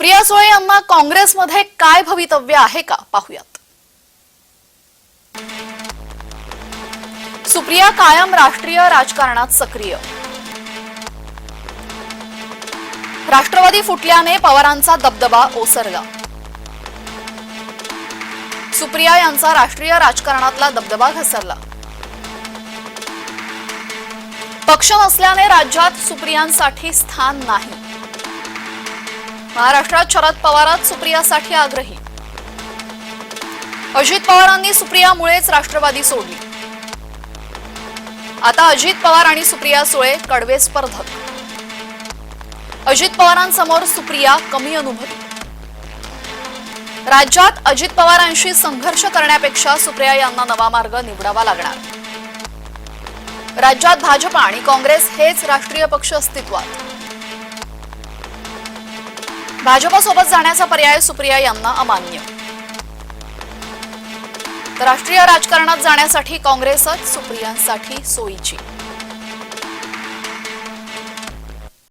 सुप्रिया सुळे यांना काँग्रेसमध्ये काय भवितव्य आहे का पाहूयात। सुप्रिया कायम राष्ट्रीय राजकारणात सक्रिय। राष्ट्रवादी फुटल्याने पवारांचा दबदबा ओसरला। सुप्रिया यांचा राष्ट्रीय राजकारणातला दबदबा घसरला। पक्ष नसल्याने राज्यात सुप्रियांसाठी स्थान नाही। महाराष्ट्रात शरद पवारांत सुप्रियासाठी आग्रही। अजित पवारांनी सुप्रियामुळेच राष्ट्रवादी सोडली। आता अजित पवार आणि सुप्रिया सुळे कडवे स्पर्धक। अजित पवारांसमोर सुप्रिया कमी अनुभवी। राज्यात अजित पवारांशी संघर्ष करण्यापेक्षा सुप्रिया यांना नवा मार्ग निवडावा लागणार। राज्यात भाजप आणि काँग्रेस हेच राष्ट्रीय पक्ष अस्तित्वात। भाजपसोबत जाण्याचा पर्याय सुप्रिया यांना अमान्य। तर राष्ट्रीय राजकारणात जाण्यासाठी काँग्रेसच सुप्रियांसाठी सोयीची।